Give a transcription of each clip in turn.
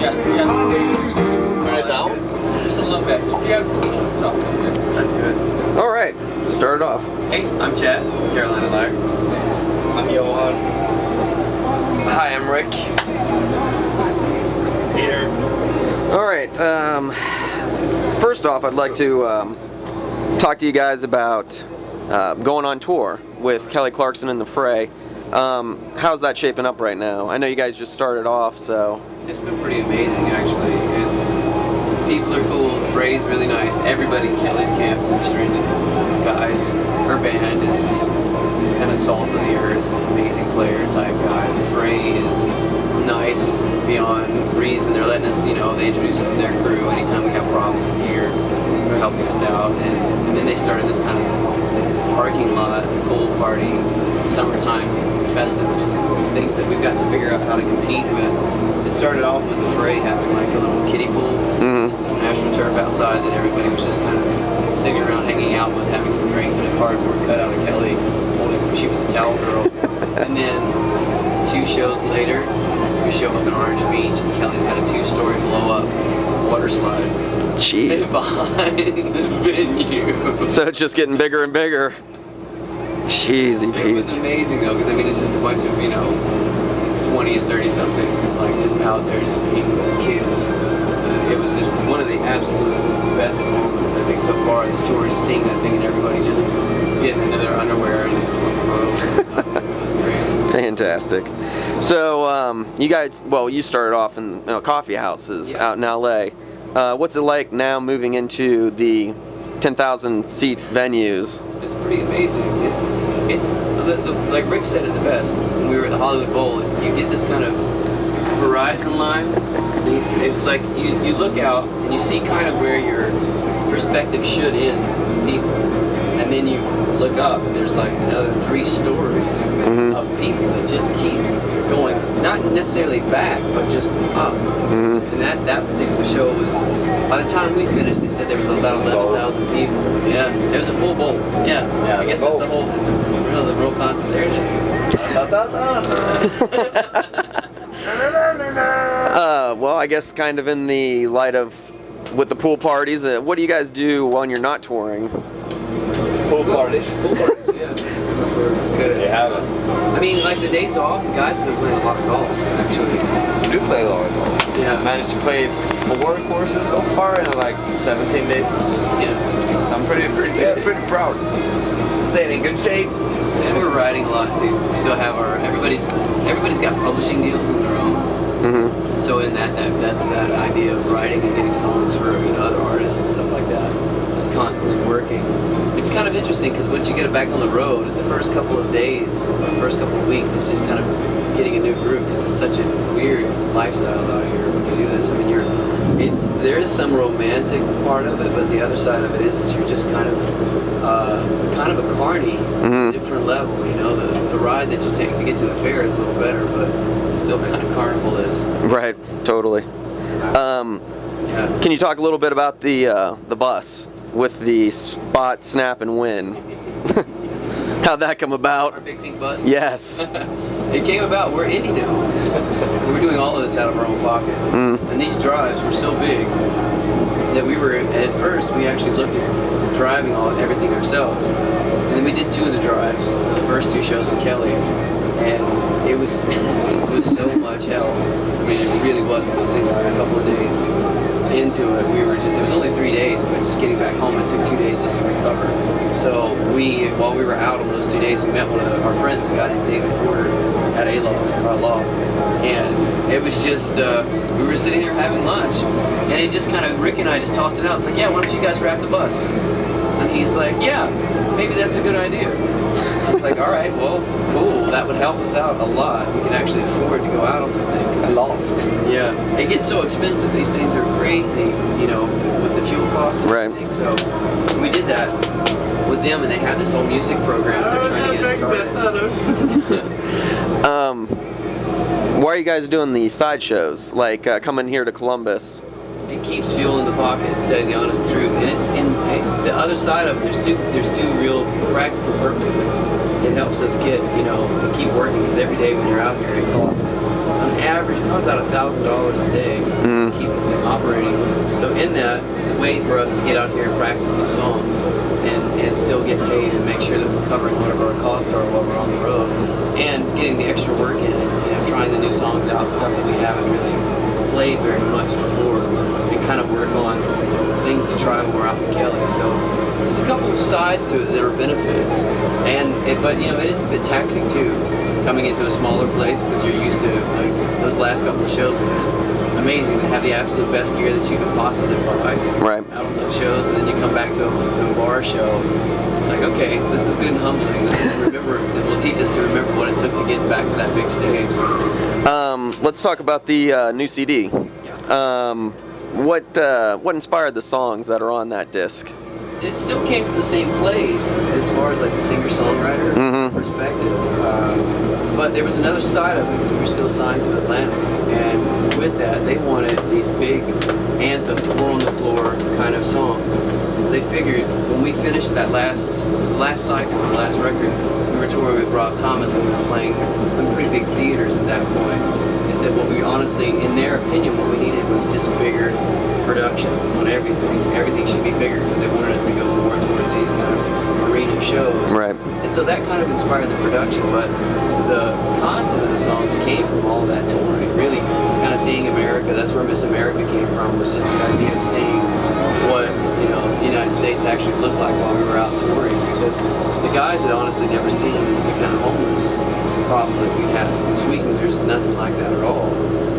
Yeah. Turn it down? Just a little bit. Yeah. So, That's good. All right, start it off. Hey, I'm Chad, Carolina Liar. I'm Johan. Hi, I'm Rick. Peter. All right. First off, I'd like to talk to you guys about going on tour with Kelly Clarkson and the Fray. How's that shaping up right now? I know you guys just started off, so. It's been pretty amazing, actually. People are cool, the Fray's really nice. Everybody in Kelly's camp is extremely cool. The guys, her band is kind of salt of the earth, amazing player type guys. The Fray is nice beyond reason. They're letting us, they introduce us to their crew anytime we have problems with gear. They're helping us out, and then they started this kind of parking lot, pool party, summertime festivals, things that we've got to figure out how to compete with. It started off with the Fray having like a little kiddie pool, and some national turf outside that everybody was just kind of sitting around hanging out with, having some drinks and a cardboard cutout of Kelly. She was a towel girl. And then 2 shows later, we show up in Orange Beach, and Kelly's got a 2-story blow-up water slide. Jeez. Behind the venue. So it's just getting bigger and bigger. Jeezy It was peas. amazing though, because I mean it's just a bunch of 20 and 30 somethings like just out there just being kids. It was just one of the absolute best moments I think so far in this tour, just seeing that thing and everybody just getting into their underwear and just going for it. It was great. Fantastic. So you guys, you started off in coffee houses out in LA. What's it like now moving into the 10,000 seat venues? It's pretty amazing. It's like Rick said it the best when we were at the Hollywood Bowl. You get this kind of horizon line. And it's like you look out and you see kind of where your perspective should end, people, and then you look up and there's like another 3 stories of people that just keep going, not necessarily back, but just up. And that particular show was, by the time we finished, they said there was about 11,000 people. Yeah, it was a full bowl. Yeah, I guess that's the whole, the real concept. There it is. Well, I guess kind of in the light of with the pool parties, what do you guys do when you're not touring? Pool parties. Pool parties, yeah. Good. You have it. I mean, like the days off, the guys have been playing a lot of golf, actually. We do play a lot of golf. Yeah. Managed to play 4 courses so far in like 17 days. Yeah. So I'm pretty proud. Staying in good shape. And we're writing a lot too. We still have everybody's got publishing deals of their own. So in that's that idea of writing and getting songs for other artists and stuff like that. Just constantly working. It's kind of interesting because once you get it back on the road, the first couple of days, or first couple of weeks, it's just kind of getting a new groove because it's such a weird lifestyle out here when you do this. I mean, there is some romantic part of it, but the other side of it is you're just kind of a carny, different level. The ride that you take to get to the fair is a little better, but it's still kind of carnival-esque. Right, totally. Can you talk a little bit about the bus with the spot, snap, and win? How'd that come about? Our big pink bus? Yes. It came about, we're indie now. We're doing all of this out of our own pocket. And these drives were so big that at first we actually looked at driving everything ourselves. And then we did 2 of the drives, the first 2 shows with Kelly. And it was so much hell. I mean, it really was one of those things where a couple of days into it, it was only 3 days, but just getting back home, it took 2 days just to recover. So while we were out on those 2 days, we met one of our friends, a guy named David Porter, at our loft. And it was just, we were sitting there having lunch, and it just kind of, Rick and I just tossed it out. It's like, yeah, why don't you guys wrap the bus? And he's like, yeah, maybe that's a good idea. It's like, all right, well, cool. That would help us out a lot. We can actually afford to go out on this thing. A lot. Yeah, it gets so expensive. These things are crazy, with the fuel costs and everything. So we did that with them, and they had this whole music program. They're trying to get us started. Why are you guys doing these side shows? Like coming here to Columbus? It keeps fuel in the pocket, to tell you the honest truth. And it's in the other side of it. There's two real practical purposes. It helps us keep working, because every day when you're out here, it costs on average, probably about $1,000 a day to keep this thing operating. So in that, there's a way for us to get out here and practice new songs and still get paid and make sure that we're covering whatever our costs are while we're on the road and getting the extra work in it, trying the new songs out, stuff that we haven't really played very much before, and kind of work on things to try when we're out with Kelly. So there's a couple of sides to it that are benefits, but it is a bit taxing too, coming into a smaller place because you're used to those last couple of shows have been amazing. They have the absolute best gear that you could possibly buy out on those shows, and then you come back to a bar show. It's like, okay, this is good and humbling. This will teach us to remember what it took to get back to that big stage. Let's talk about the new CD. What inspired the songs that are on that disc? It still came from the same place as far as like the singer-songwriter perspective, but there was another side of it because we were still signed to Atlantic, and with that they wanted these big anthem, four on the floor kind of songs. They figured when we finished that last cycle, the last record, we were touring with Rob Thomas and we were playing some pretty big theaters at that point. They said, well, we honestly, in their opinion, what we needed was just bigger productions on everything. Everything should be bigger because they wanted us to go more towards these kind of arena shows. Right. And so that kind of inspired the production, but the content of the songs came from all that touring. Really kind of seeing America, that's where Miss America came from, was just the idea of seeing what the United States actually looked like while we were out touring, because the guys had honestly never seen the kind of homeless problem that we had in Sweden. There's nothing like that at all.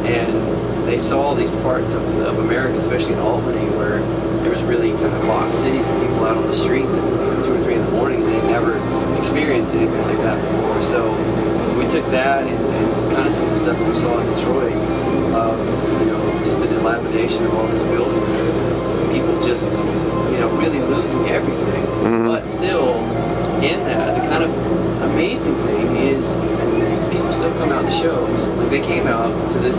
And they saw these parts of America, especially in Albany, where there was really kind of box cities and people out on the streets at 2 or 3 in the morning, and they'd never experienced anything like that before. So we took that and kind of some of the stuff that we saw in Detroit, just the dilapidation of all these buildings, and people just really losing everything. But still, in that, the kind of amazing thing is people still come out to shows. Like, they came out to this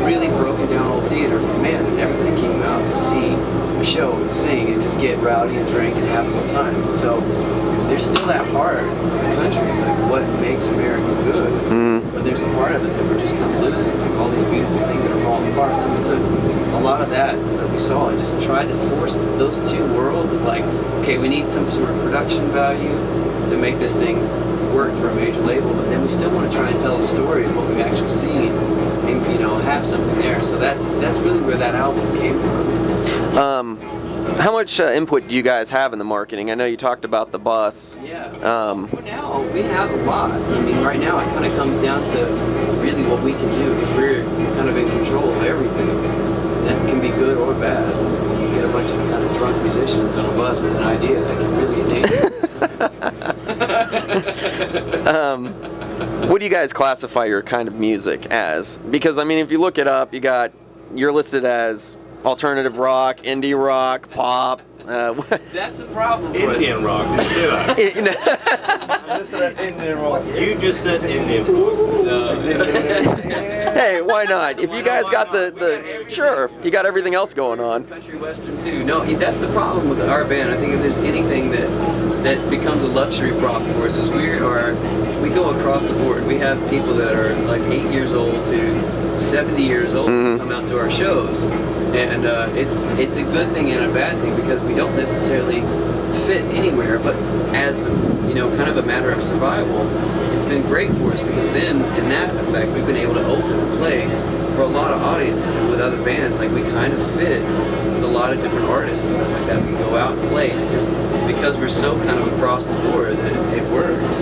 really broken down old theater, man, and everybody came out to see a show and sing and just get rowdy and drink and have a good time. So there's still that heart of the country, like what makes America good. But there's a part of it that we're just kind of losing, like all these beautiful things that are falling apart. So we took a lot of that we saw and just tried to force those two worlds of okay, we need some sort of production value to make this thing work for a major label, but then we still want to try and tell a story of what we've actually seen and have something there. So that's really where that album came from. How much input do you guys have in the marketing? I know you talked about the bus. Yeah. For now, we have a lot. I mean, right now it kind of comes down to really what we can do, because we're kind of in control of everything. That can be good or bad. You get a bunch of kind of drunk musicians on a bus with an idea that can really endanger. What do you guys classify your kind of music as? Because I mean, if you look it up, you're listed as alternative rock, indie rock, pop. That's a problem. Indian rock, didn't you say that? Indian rock. You just said Indian rock. Hey, why not? If you guys got sure, you got everything else going on. Country western too. No, that's the problem with our band. I think if there's anything that becomes a luxury problem for us, is we go across the board. We have people that are 8 years old to 70 years old come out to our shows, and it's a good thing and a bad thing, because we don't necessarily fit anywhere, but as kind of a matter of survival, it's been great for us, because then in that effect we've been able to open and play for a lot of audiences, and with other bands we kind of fit with a lot of different artists and stuff like that. We can go out and play, and it just, because we're so kind of across the board, that it works.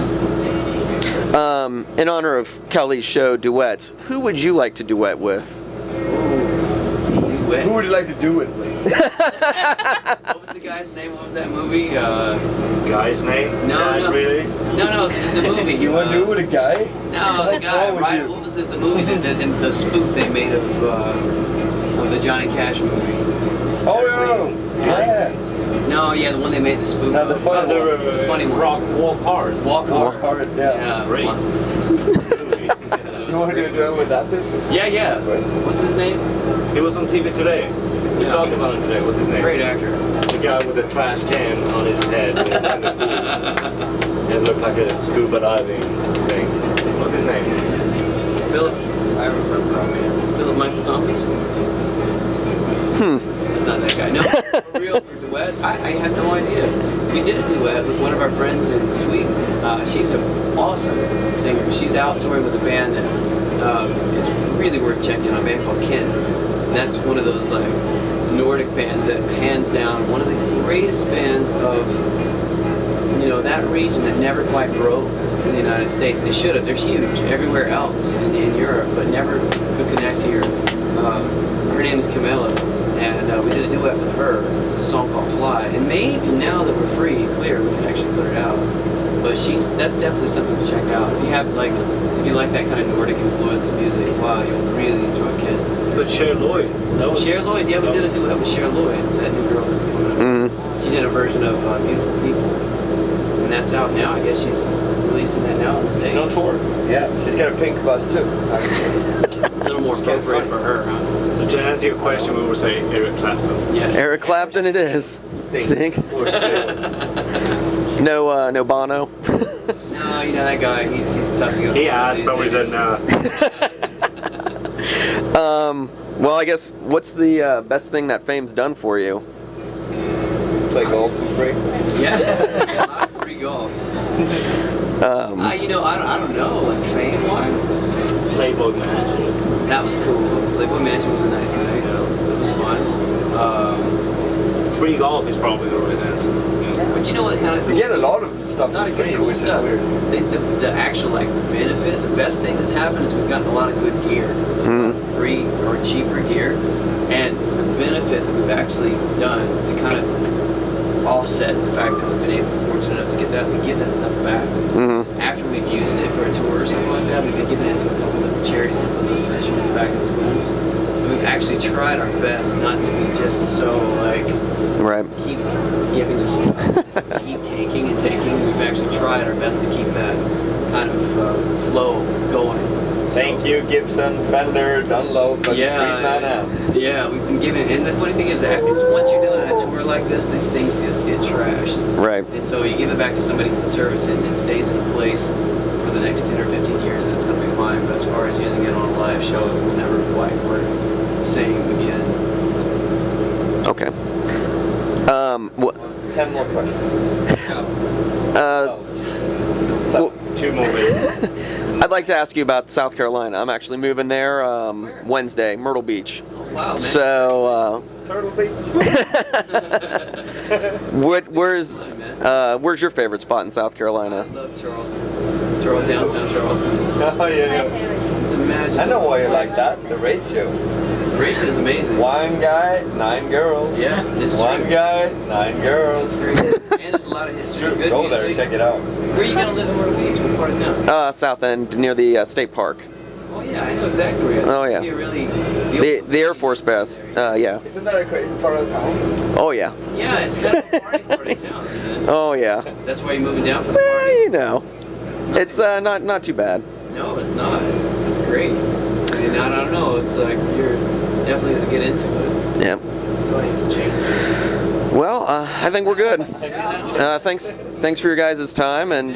In honor of Kelly's show, Duets, who would you like to duet with? Duet? Who would you like to do it with? What was the guy's name? What was that movie? Guy's name? No. Really? No, the movie. You want to do it with a guy? No, the guy, right? What was the movie, the spoof they made of the Johnny Cash movie? Oh, yeah. No, yeah, the one they made the spoof of. The funny one. Walk Hard. Walk Hard, yeah. Great. You want to do it with that person? Yeah. What's his name? He was on TV today. We talked about him today. What's his name? Great actor. The guy with the trash can on his head when he's in the pool. It looked like a scuba diving thing. What's his name? Philip. I remember that man. Philip Michael Zombies? That's not that guy. No, for real, for duet, I had no idea. We did a duet with one of our friends in Sweden. She's an awesome singer. She's out touring with a band that is really worth checking out, a band called Kin. And that's one of those like Nordic bands that hands down one of the greatest bands of that region that never quite broke in the United States. They should have. They're huge everywhere else in Europe, but never could connect here. Her name is Camilla, and we did a duet with her, a song called Fly. And maybe now that we're free and clear, we can actually put it out. But that's definitely something to check out. If you like that kind of Nordic influence music, wow, you'll really enjoy Kin. But Cher Lloyd. Cher Lloyd, yeah, we did a duet with Cher Lloyd, that new girl that's coming up. She did a version of Beautiful People. And that's out now. I guess she's releasing that now on the States. She's on tour. Yeah, she's got a pink bus too. It's a little more appropriate for her, huh? So to answer your question, we were saying Eric Clapton. Yes. Eric Clapton it is. Stink. Or Cher. No Bono. No, that guy, he's tough. He asked, but we said no. Well, I guess what's the best thing that fame's done for you? Play golf for free. Yeah, a lot of free golf. I don't know, like fame-wise. Playboy Mansion. That was cool. Playboy Mansion was a nice night. It was fun. Free golf is probably the right answer. But you know what kind of You get a lot of stuff not for even free, cool which is stuff. weird. The actual benefit, the best thing that's happened is we've gotten a lot of good gear, free or cheaper gear, and the benefit that we've actually done to kind of offset the fact that we've been fortunate enough to get that, we give that stuff back. After we've used it for a tour or something like that, we've been giving it to a couple of charities to put those instruments back in schools. So we've actually tried our best not to be just so keep giving us stuff, just keep taking and taking. We've actually tried our best to keep that kind of flow going. Thank you, Gibson, Fender, Dunlop, but Yeah, we've been giving, and the funny thing is that once you're doing a tour like this, these things just get trashed. Right. And so you give it back to somebody who can service it, and it stays in a place for the next 10 or 15 years, and it's going to be fine. But as far as using it on a live show, it will never quite work the same again. Okay. 10 more questions. Two more minutes. I'd like to ask you about South Carolina. I'm actually moving there Wednesday, Myrtle Beach. Oh, wow, man. So, Turtle Beach. where's your favorite spot in South I Carolina? love Charleston. Downtown Charleston is it's magical. I know why you like that. The ratio. The ratio is amazing. One guy, 9 girls. Yeah, this is One true. guy, 9 girls. It's great. And there's a lot of history. Good Go there, music. check it out. Where are you going to live in Myrtle Beach? What part of town? South End, near the state park. Oh, yeah, I know exactly where you are. Oh, yeah. It's really The Air Force Base. Yeah. Isn't that a crazy part of town? Oh, yeah. Yeah, it's kind of a party part of town, isn't it? Oh, yeah. That's why you're moving down for the Well, party? you know. It's not too bad. No, it's not. It's great. And I don't know, it's like you're definitely going to get into it. Yep. Well, I think we're good. Thanks for your guys' time, and